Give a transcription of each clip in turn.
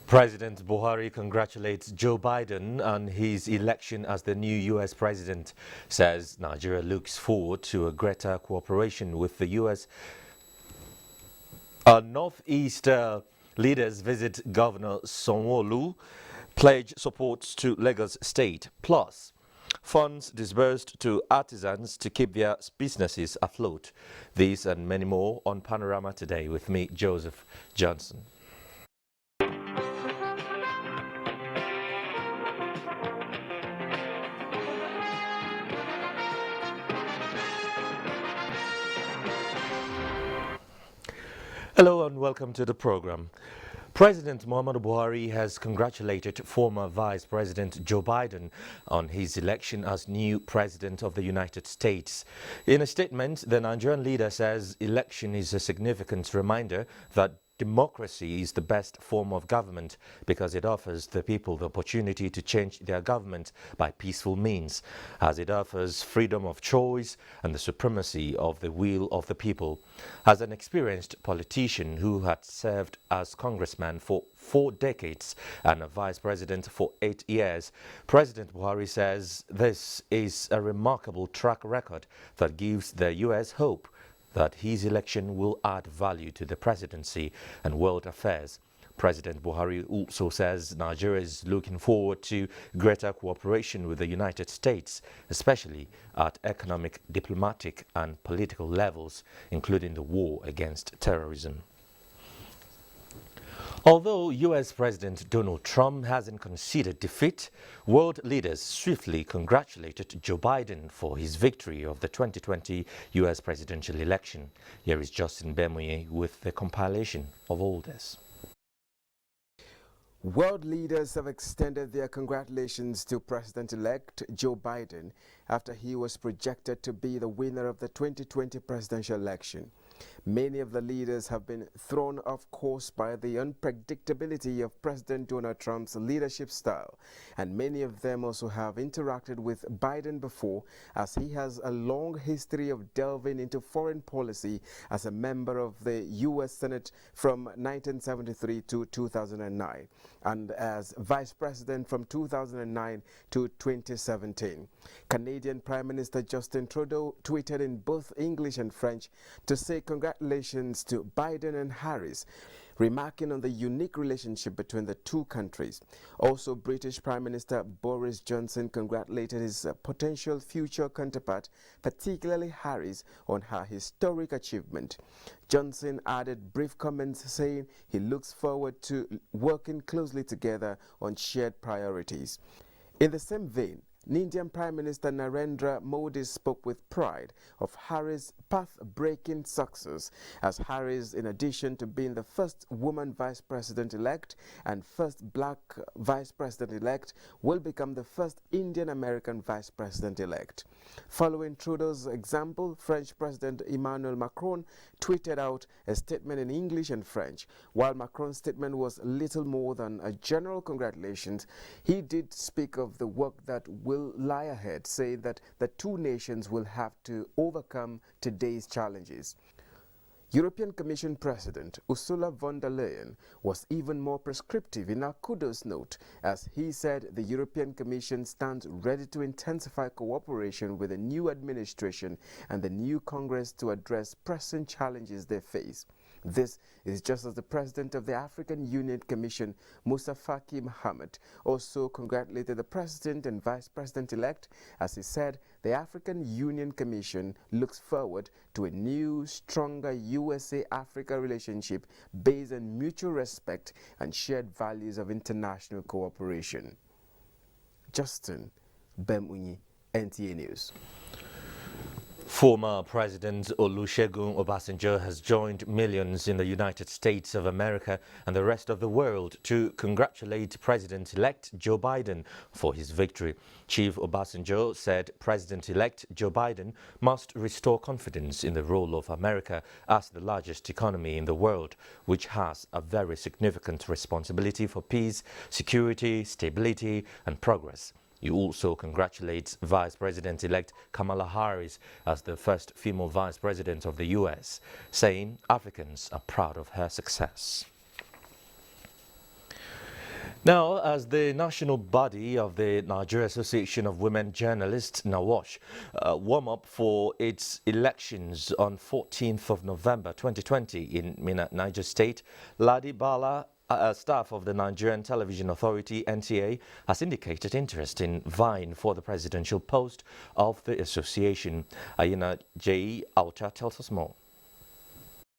President Buhari congratulates Joe Biden on his election as the new U.S. president, says Nigeria looks forward to a greater cooperation with the U.S. Northeast leaders visit Governor Sanwo-Olu, pledge support to Lagos State, plus funds disbursed to artisans to keep their businesses afloat. These and many more on Panorama today with me, Joseph Johnson. Hello and welcome to the program. President Muhammadu Buhari has congratulated former Vice President Joe Biden on his election as new President of the United States. In a statement, the Nigerian leader says election is a significant reminder that democracy is the best form of government because it offers the people the opportunity to change their government by peaceful means, as it offers freedom of choice and the supremacy of the will of the people. As an experienced politician who had served as congressman for 4 decades and a vice president for 8 years, President Buhari says this is a remarkable track record that gives the U.S. hope that his election will add value to the presidency and world affairs. President Buhari also says Nigeria is looking forward to greater cooperation with the United States, especially at economic, diplomatic and political levels, including the war against terrorism. Although U.S. President Donald Trump hasn't conceded defeat, world leaders swiftly congratulated Joe Biden for his victory of the 2020 U.S. presidential election. Here is Justin Bemuye with the compilation of all this. World leaders have extended their congratulations to President-elect Joe Biden after he was projected to be the winner of the 2020 presidential election. Many of the leaders have been thrown off course by the unpredictability of President Donald Trump's leadership style, and many of them also have interacted with Biden before, as he has a long history of delving into foreign policy as a member of the U.S. Senate from 1973 to 2009, and as vice president from 2009 to 2017. Canadian Prime Minister Justin Trudeau tweeted in both English and French to say congratulations to Biden and Harris, remarking on the unique relationship between the two countries. Also, British Prime Minister Boris Johnson congratulated his potential future counterpart, particularly Harris, on her historic achievement. Johnson added brief comments saying he looks forward to working closely together on shared priorities. In the same vein, Indian Prime Minister Narendra Modi spoke with pride of Harris' path-breaking success, as Harris, in addition to being the first woman vice president-elect and first black vice president-elect, will become the first Indian-American vice president-elect. Following Trudeau's example, French President Emmanuel Macron tweeted out a statement in English and French. While Macron's statement was little more than a general congratulations, he did speak of the work that will lie ahead, saying that the two nations will have to overcome today's challenges. European Commission President Ursula von der Leyen was even more prescriptive in a kudos note, as he said the European Commission stands ready to intensify cooperation with the new administration and the new Congress to address pressing challenges they face. This is just as the President of the African Union Commission, Musa Faki Mohammed, also congratulated the President and Vice President-elect, as he said the African Union Commission looks forward to a new, stronger USA-Africa relationship based on mutual respect and shared values of international cooperation. Justin Bemunyi, NTA News. Former President Olusegun Obasanjo has joined millions in the United States of America and the rest of the world to congratulate President-elect Joe Biden for his victory. Chief Obasanjo said President-elect Joe Biden must restore confidence in the role of America as the largest economy in the world, which has a very significant responsibility for peace, security, stability, and progress. He also congratulates Vice President-elect Kamala Harris as the first female Vice President of the U.S., saying Africans are proud of her success. Now, as the national body of the Nigeria Association of Women Journalists, NAWOSH, warm up for its elections on 14th of November 2020 in Minna, Niger State, Ladi Bala, staff of the Nigerian Television Authority, NTA, has indicated interest in vying for the presidential post of the association. Ayina J. Auta tells us more.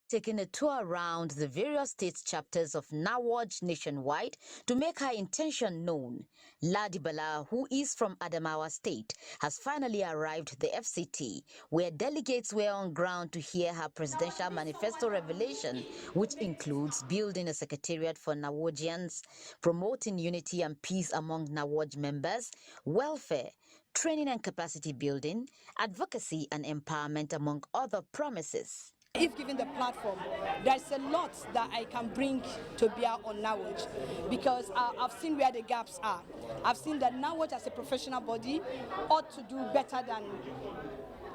Taking a tour around the various state chapters of NAWOJ nationwide to make her intention known. Ladibala, who is from Adamawa State, has finally arrived at the FCT, where delegates were on ground to hear her presidential manifesto revelation, which includes building a secretariat for NAWOJians, promoting unity and peace among NAWOJ members, welfare, training and capacity building, advocacy and empowerment, among other promises. If given the platform, there's a lot that I can bring to bear on NAWOJ because I've seen where the gaps are. I've seen that NAWOJ as a professional body ought to do better than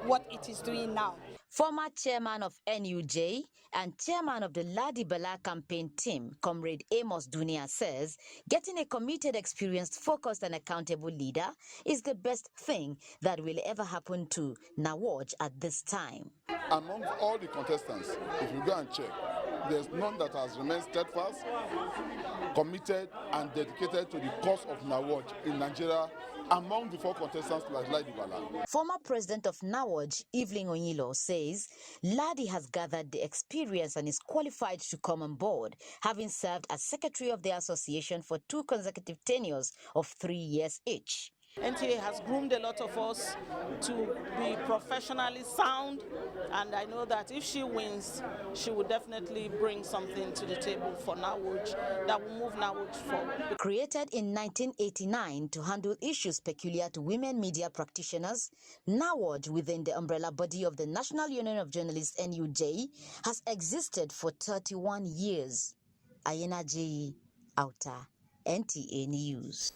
what it is doing now. Former chairman of NUJ and chairman of the Ladibala campaign team, Comrade Amos Dunia, says getting a committed, experienced, focused and accountable leader is the best thing that will ever happen to NAWOJ at this time. Among all the contestants, if you go and check, there's none that has remained steadfast, committed and dedicated to the cause of NAWOJ in Nigeria among the four contestants like Ladibala. Former president of NAWOJ, Evelyn Onyilo, says Ladi has gathered the experience and is qualified to come on board, having served as secretary of the association for 2 consecutive tenures of 3 years each. NTA has groomed a lot of us to be professionally sound, and I know that if she wins, she will definitely bring something to the table for NAWOJ that will move NAWOJ forward. Created in 1989 to handle issues peculiar to women media practitioners, NAWOJ, within the umbrella body of the National Union of Journalists NUJ, has existed for 31 years. Ayina J. Auta, NTA News.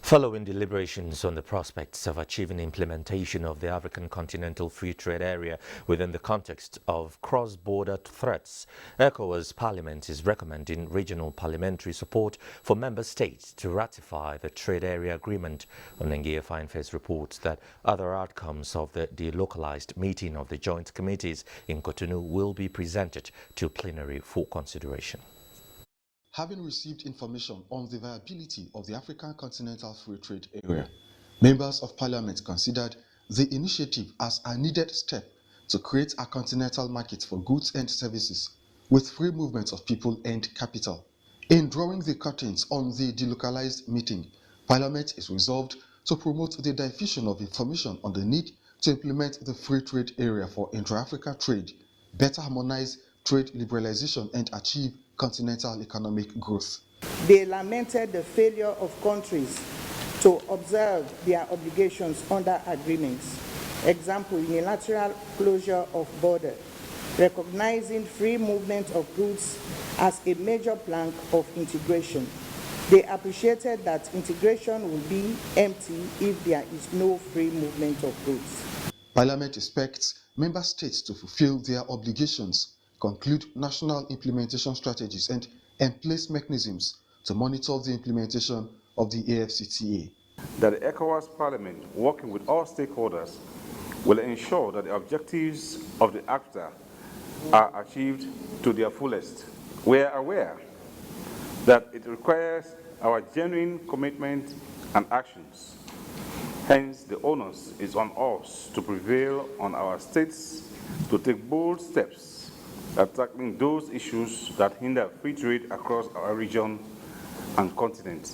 Following deliberations on the prospects of achieving implementation of the African Continental Free Trade Area within the context of cross-border threats, ECOWAS Parliament is recommending regional parliamentary support for member states to ratify the Trade Area Agreement. Onengia Fineface reports that other outcomes of the delocalized meeting of the joint committees in Cotonou will be presented to plenary for consideration. Having received information on the viability of the African Continental Free Trade Area, members of Parliament considered the initiative as a needed step to create a continental market for goods and services with free movement of people and capital. In drawing the curtains on the delocalized meeting, Parliament is resolved to promote the diffusion of information on the need to implement the Free Trade Area for intra-Africa trade, better harmonize trade liberalization and achieve continental economic growth. They lamented the failure of countries to observe their obligations under agreements. Example, unilateral closure of borders, recognizing free movement of goods as a major plank of integration. They appreciated that integration will be empty if there is no free movement of goods. Parliament expects member states to fulfill their obligations, conclude national implementation strategies and place mechanisms to monitor the implementation of the AFCTA. That the ECOWAS Parliament, working with all stakeholders, will ensure that the objectives of the ACTA are achieved to their fullest. We are aware that it requires our genuine commitment and actions. Hence, the onus is on us to prevail on our states to take bold steps at tackling those issues that hinder free trade across our region and continent.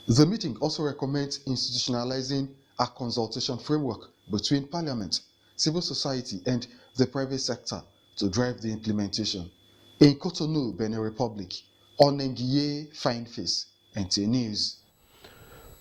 The meeting also recommends institutionalizing a consultation framework between Parliament, civil society and the private sector to drive the implementation. In Cotonou, Benin Republic, Onengiye Fineface, NTA News.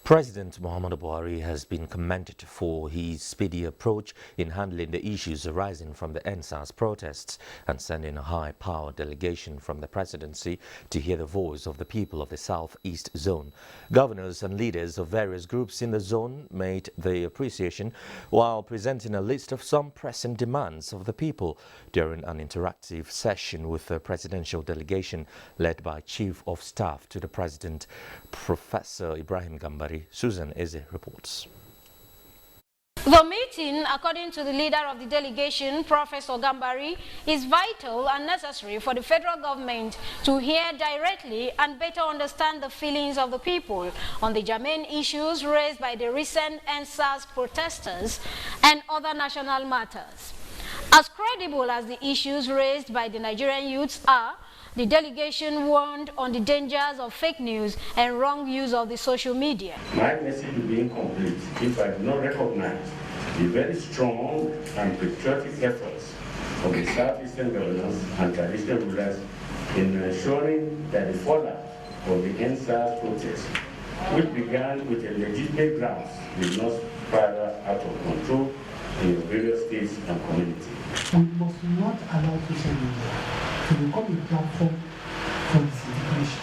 President Muhammadu Buhari has been commended for his speedy approach in handling the issues arising from the NSAS protests and sending a high-powered delegation from the presidency to hear the voice of the people of the Southeast Zone. Governors and leaders of various groups in the zone made the appreciation while presenting a list of some pressing demands of the people during an interactive session with the presidential delegation led by Chief of Staff to the President, Professor Ibrahim Gambari. Susan Eze reports. The meeting, according to the leader of the delegation, Professor Gambari, is vital and necessary for the federal government to hear directly and better understand the feelings of the people on the germane issues raised by the recent NSAS protesters and other national matters. As credible as the issues raised by the Nigerian youths are, the delegation warned on the dangers of fake news and wrong use of the social media. My message will be incomplete if I do not recognize the very strong and patriotic efforts of the Southeastern governors and traditional rulers in ensuring that the fallout of the NSAS protest, which began with a legitimate grounds, did not spiral out of control in the various states and communities. We must not allow social media to become a platform for disintegration.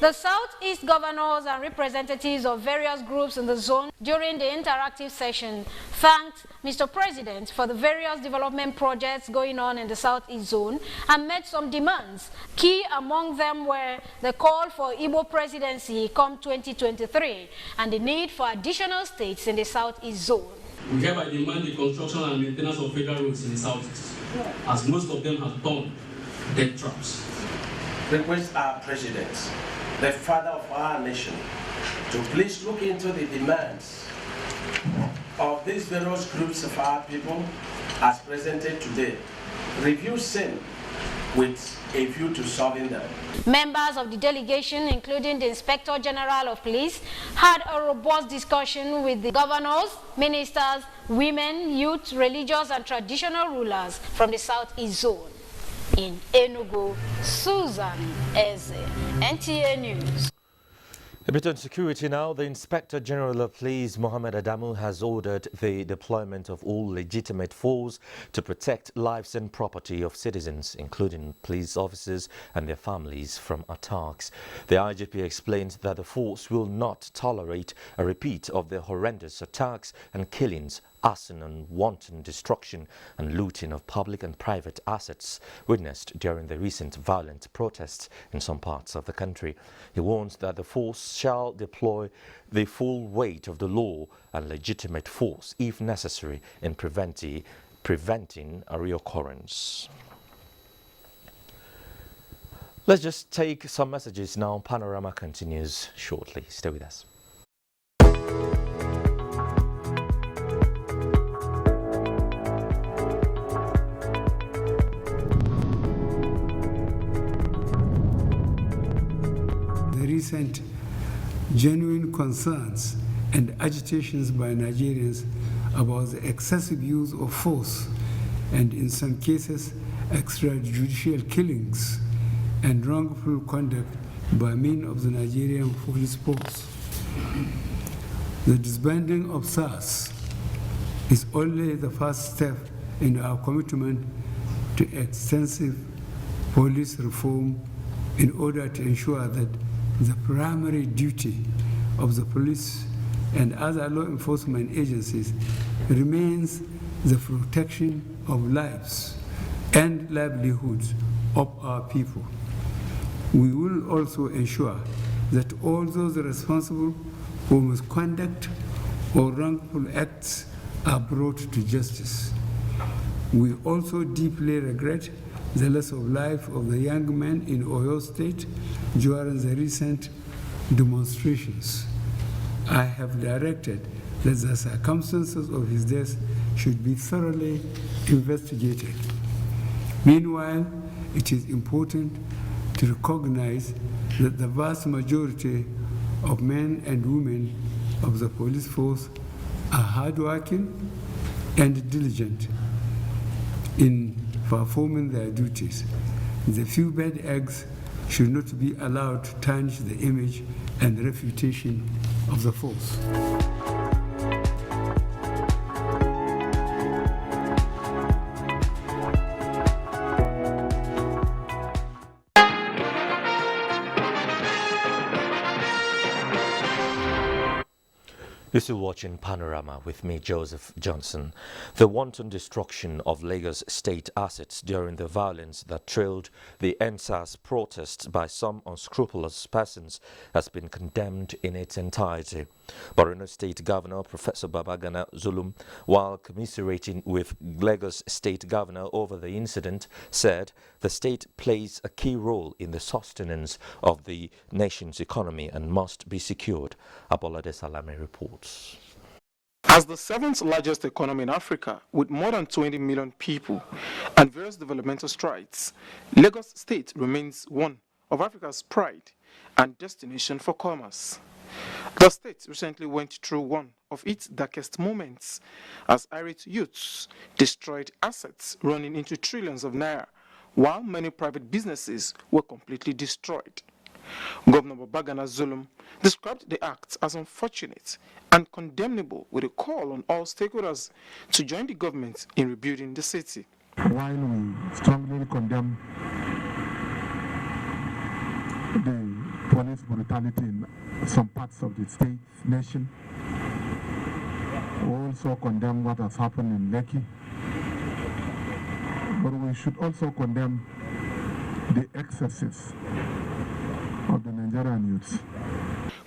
The Southeast governors and representatives of various groups in the zone during the interactive session thanked Mr. President for the various development projects going on in the Southeast zone and made some demands. Key among them were the call for Igbo presidency come 2023 and the need for additional states in the Southeast zone. We hereby demand the construction and maintenance of federal roads in the Southeast, as most of them have turned death traps. Request our President, the father of our nation, to please look into the demands of these various groups of our people as presented today. Review same with a view to solving them. Members of the delegation, including the Inspector General of Police, had a robust discussion with the governors, ministers, women, youth, religious and traditional rulers from the Southeast zone. In Enugu, Susan Eze, NTA News. A bit on security now. The Inspector General of Police, Mohammed Adamu, has ordered the deployment of all legitimate force to protect lives and property of citizens, including police officers and their families, from attacks. The IGP explained that the force will not tolerate a repeat of the horrendous attacks and killings, arson and wanton destruction and looting of public and private assets witnessed during the recent violent protests in some parts of the country. He warns that the force shall deploy the full weight of the law and legitimate force, if necessary, in preventing a reoccurrence. Let's just take some messages now. Panorama continues shortly. Stay with us. Recent genuine concerns and agitations by Nigerians about the excessive use of force and, in some cases, extrajudicial killings and wrongful conduct by means of the Nigerian police force. The disbanding of SARS is only the first step in our commitment to extensive police reform in order to ensure that the primary duty of the police and other law enforcement agencies remains the protection of lives and livelihoods of our people. We will also ensure that all those responsible for misconduct or wrongful acts are brought to justice. We also deeply regret the loss of life of the young man in Oyo State during the recent demonstrations. I have directed that the circumstances of his death should be thoroughly investigated. Meanwhile, it is important to recognize that the vast majority of men and women of the police force are hardworking and diligent in performing their duties. The few bad eggs should not be allowed to tarnish the image and reputation of the force. You're still watching Panorama with me, Joseph Johnson. The wanton destruction of Lagos state assets during the violence that trailed the NSAS protests by some unscrupulous persons has been condemned in its entirety. Borno State Governor Professor Babagana Zulum, while commiserating with Lagos State Governor over the incident, said the state plays a key role in the sustenance of the nation's economy and must be secured. Abolade Salame reports. As the seventh largest economy in Africa, with more than 20 million people and various developmental strides, Lagos State remains one of Africa's pride and destination for commerce. The state recently went through one of its darkest moments as irate youths destroyed assets running into trillions of naira, while many private businesses were completely destroyed. Governor Babagana Zulum described the act as unfortunate and condemnable, with a call on all stakeholders to join the government in rebuilding the city. While we strongly condemn the police brutality in some parts of the state nation, we also condemn what has happened in Lekki, but we should also condemn the excesses of the Nigerian youths.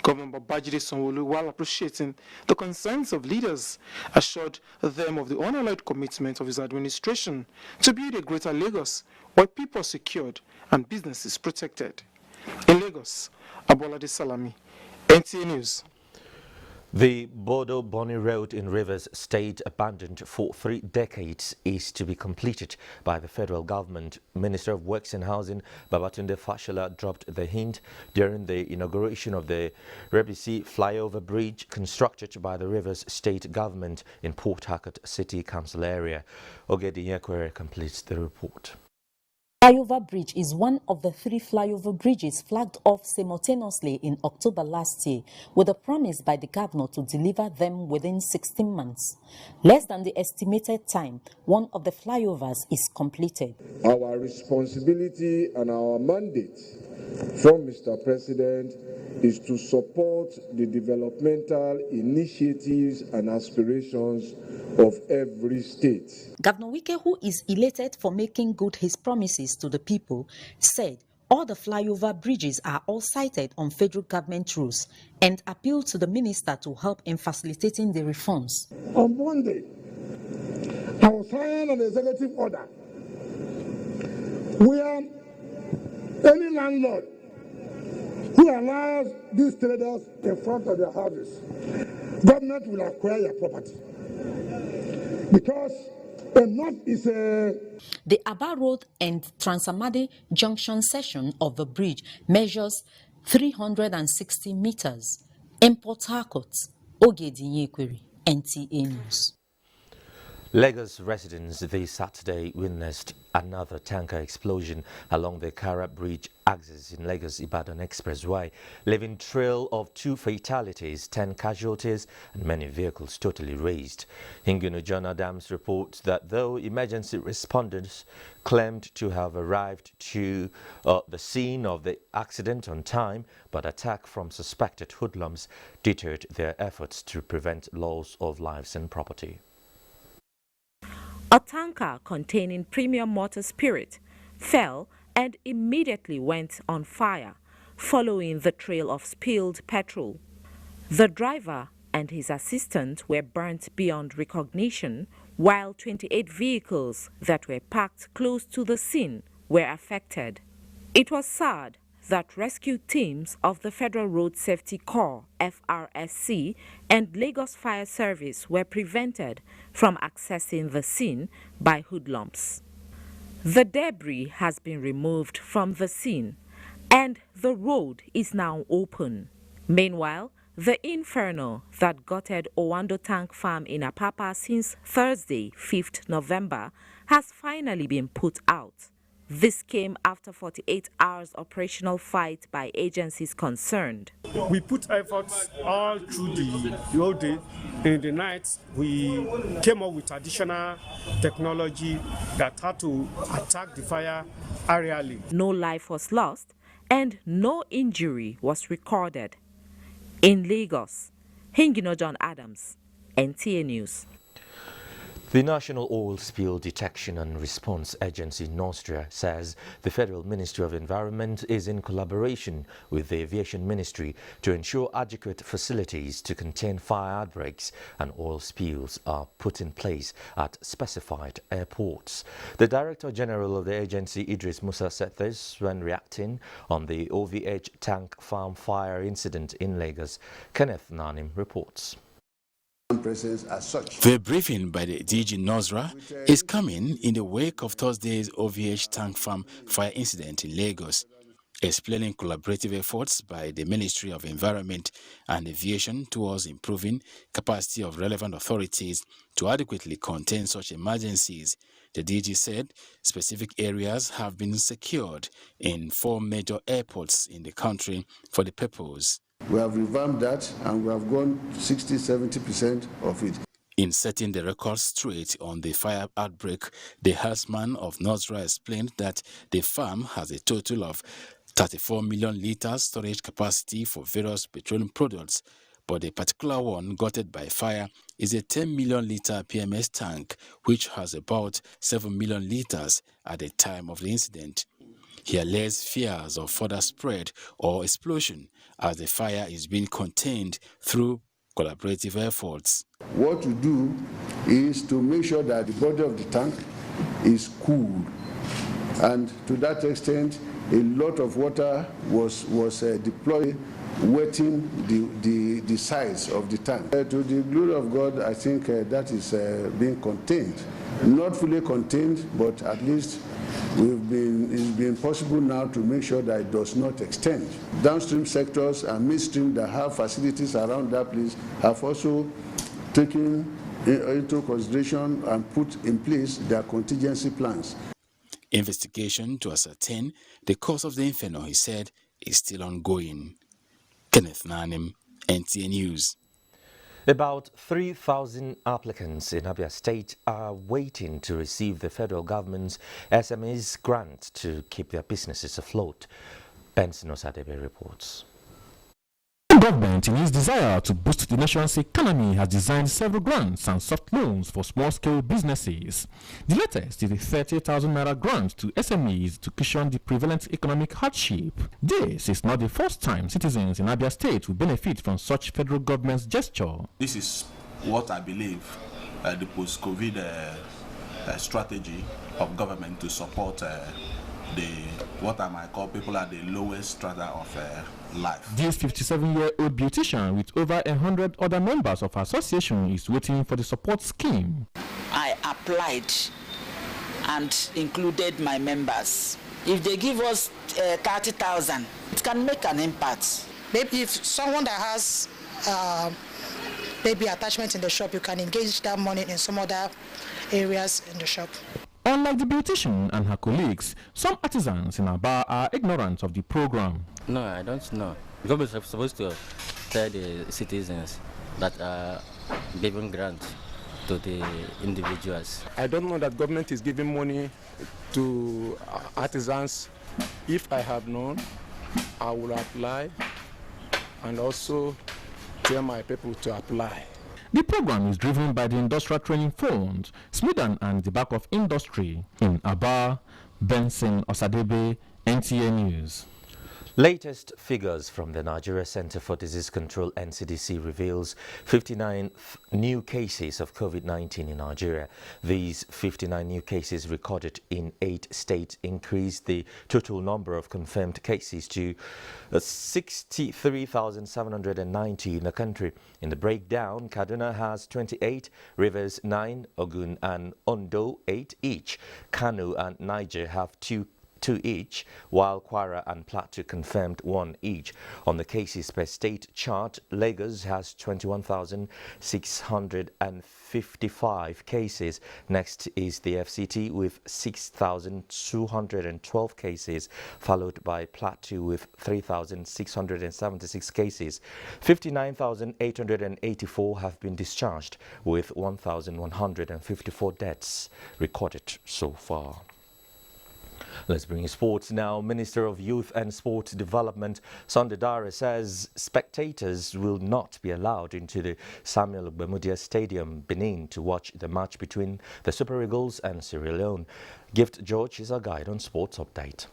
Governor Babajide Sanwo-Olu, while appreciating the concerns of leaders, assured them of the unalloyed commitment of his administration to build a greater Lagos where people are secured and businesses protected. In Lagos, Abolade Salami, NTA News. The Bodo-Boni Road in Rivers State, abandoned for 3 decades, is to be completed by the federal government. Minister of Works and Housing Babatunde Fashola dropped the hint during the inauguration of the Rebisi flyover bridge constructed by the Rivers State government in Port Harcourt City Council area. Ogedi Nyekwere completes the report. Flyover Bridge is one of the 3 flyover bridges flagged off simultaneously in October last year, with a promise by the governor to deliver them within 16 months. Less than the estimated time, one of the flyovers is completed. Our responsibility and our mandate from Mr. President is to support the developmental initiatives and aspirations of every state. Governor Wike, who is elated for making good his promises to the people, said all the flyover bridges are all cited on federal government rules and appealed to the minister to help in facilitating the reforms. On Monday, I will sign an executive order where any landlord who allows these traders in front of their houses, government will acquire your property. Because enough is a... The Aba Road and Transamadi Junction section of the bridge measures 360 meters. In Port Harcourt, Ogedi Nyekwere, NTA News. Lagos residents this Saturday witnessed another tanker explosion along the Kara Bridge axis in Lagos-Ibadan Expressway, leaving trail of 2 fatalities, 10 casualties and many vehicles totally razed. Hingunu John Adams reports that though emergency responders claimed to have arrived to the scene of the accident on time, but attack from suspected hoodlums deterred their efforts to prevent loss of lives and property. A tanker containing premium motor spirit fell and immediately went on fire, following the trail of spilled petrol. The driver and his assistant were burnt beyond recognition, while 28 vehicles that were parked close to the scene were affected. It was sad that rescue teams of the Federal Road Safety Corps, FRSC, and Lagos Fire Service were prevented from accessing the scene by hoodlums. The debris has been removed from the scene and the road is now open. Meanwhile, the inferno that gutted Owando Tank Farm in Apapa since Thursday, 5th November, has finally been put out. This came after 48 hours operational fight by agencies concerned. We put efforts all through the whole day. In the night, we came up with additional technology that had to attack the fire aerially. No life was lost and no injury was recorded. In Lagos, Hingino John Adams, NTA News. The National Oil Spill Detection and Response Agency, NOSTRA, says the Federal Ministry of Environment is in collaboration with the Aviation Ministry to ensure adequate facilities to contain fire outbreaks and oil spills are put in place at specified airports. The Director General of the agency, Idris Musa, said this when reacting on the OVH tank farm fire incident in Lagos. Kenneth Nanim reports. As such. The briefing by the DG NOSRA is coming in the wake of Thursday's OVH tank farm fire incident in Lagos, explaining collaborative efforts by the Ministry of Environment and Aviation towards improving capacity of relevant authorities to adequately contain such emergencies. The DG said specific areas have been secured in 4 major airports in the country for the purpose. We have revamped that and we have gone 60–70% of it. In setting the record straight on the fire outbreak, the herdsman of NOSRA explained that the farm has a total of 34 million litres storage capacity for various petroleum products, but the particular one gutted by fire is a 10 million litre PMS tank, which has about 7 million litres at the time of the incident. He alleged fears of further spread or explosion as the fire is being contained through collaborative efforts. What we do is to make sure that the body of the tank is cooled, and to that extent a lot of water was deployed wetting the sides of the tank. To the glory of God, I think that is being contained. Not fully contained, but at least it's been possible now to make sure that it does not extend. Downstream sectors and midstream that have facilities around that place have also taken into consideration and put in place their contingency plans. Investigation to ascertain the cause of the inferno, he said, is still ongoing. Kenneth Nanim, NTA News. About 3,000 applicants in Abia State are waiting to receive the federal government's SMEs grant to keep their businesses afloat. Benson Osadebe reports. The government, in its desire to boost the nation's economy, has designed several grants and soft loans for small-scale businesses. The latest is a 30,000 naira grant to SMEs to cushion the prevalent economic hardship. This is not the first time citizens in Abia State will benefit from such federal government's gesture. This is what I believe the post-COVID strategy of government to support what I might call people at the lowest strata of life. This 57-year-old beautician with over 100 other members of her association is waiting for the support scheme. I applied and included my members. If they give us 30,000, it can make an impact. Maybe if someone that has maybe attachment in the shop, you can engage that money in some other areas in the shop. Unlike the beautician and her colleagues, some artisans in Aba are ignorant of the program. No, I don't know. The government is supposed to tell the citizens that are giving grants to the individuals. I don't know that government is giving money to artisans. If I have known, I will apply and also tell my people to apply. The program is driven by the Industrial Training Fund, Smedan and the Back of Industry. In Aba, Benson Osadebe, NTA News. Latest figures from the Nigeria Center for Disease Control (NCDC) reveals 59 new cases of COVID-19 in Nigeria. These 59 new cases recorded in 8 states increased the total number of confirmed cases to 63,790 in the country. In the breakdown, Kaduna has 28, Rivers 9, Ogun and Ondo 8 each. Kano and Niger have 2 2 each, while Kwara and Plateau confirmed 1 each. On the cases per state chart, Lagos has 21,655 cases. Next is the FCT with 6,212 cases, followed by Plateau with 3,676 cases. 59,884 have been discharged, with 1,154 deaths recorded so far. Let's bring you sports now. Minister of Youth and Sport Development, Sunday Dare, says spectators will not be allowed into the Samuel Ogbemudia Stadium, Benin, to watch the match between the Super Eagles and Sierra Leone. Gift George is our guide on Sports Update.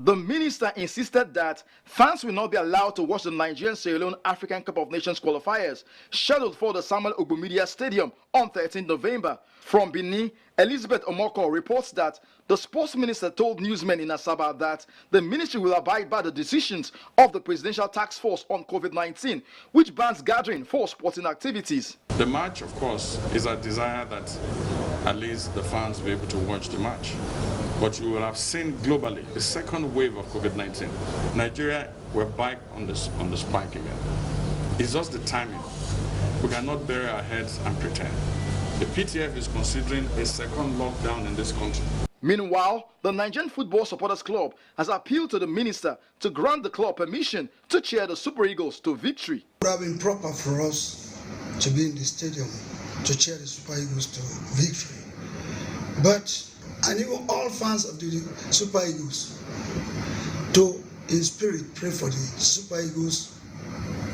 The minister insisted that fans will not be allowed to watch the Nigerian-Sierra Leone African Cup of Nations qualifiers scheduled for the Samuel Ogbemudia Stadium on 13 November. From Benin, Elizabeth Omoko reports that the sports minister told newsmen in Asaba that the ministry will abide by the decisions of the Presidential Task Force on COVID-19, which bans gathering for sporting activities. The match, of course, is a desire that at least the fans will be able to watch the match. But you will have seen globally the second wave of COVID-19. Nigeria were back on the spike again. It's just the timing. We cannot bury our heads and pretend. The PTF is considering a second lockdown in this country. Meanwhile, the Nigerian Football Supporters Club has appealed to the minister to grant the club permission to cheer the Super Eagles to victory. It would have been proper for us to be in the stadium to cheer the Super Eagles to victory. But I need all fans of the Super Eagles to, in spirit, pray for the Super Eagles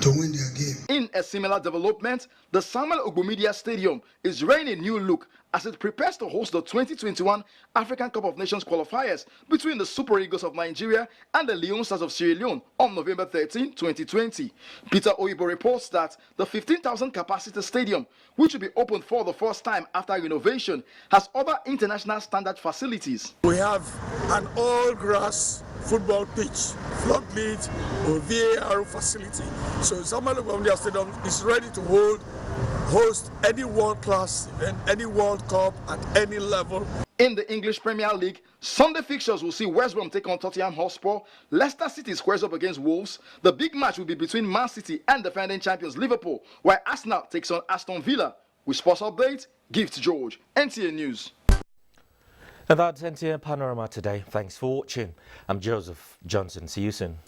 to win their game. In a similar development, the Samuel Ogbemudia Stadium is wearing a new look as it prepares to host the 2021 African Cup of Nations qualifiers between the Super Eagles of Nigeria and the Leone Stars of Sierra Leone on November 13, 2020. Peter Oyibo reports that the 15,000 capacity stadium, which will be opened for the first time after renovation, has other international standard facilities. We have an all-grass football pitch, floodlit, or VAR facility. So Samuel Ogbemudia Stadium is ready to host any world-class event, any World Cup at any level. In the English Premier League, Sunday fixtures will see West Brom take on Tottenham Hotspur, Leicester City squares up against Wolves. The big match will be between Man City and defending champions Liverpool, while Arsenal takes on Aston Villa. With Sports Update, Gift George, NTA News. And that's NTA Panorama today. Thanks for watching. I'm Joseph Johnson. See you soon.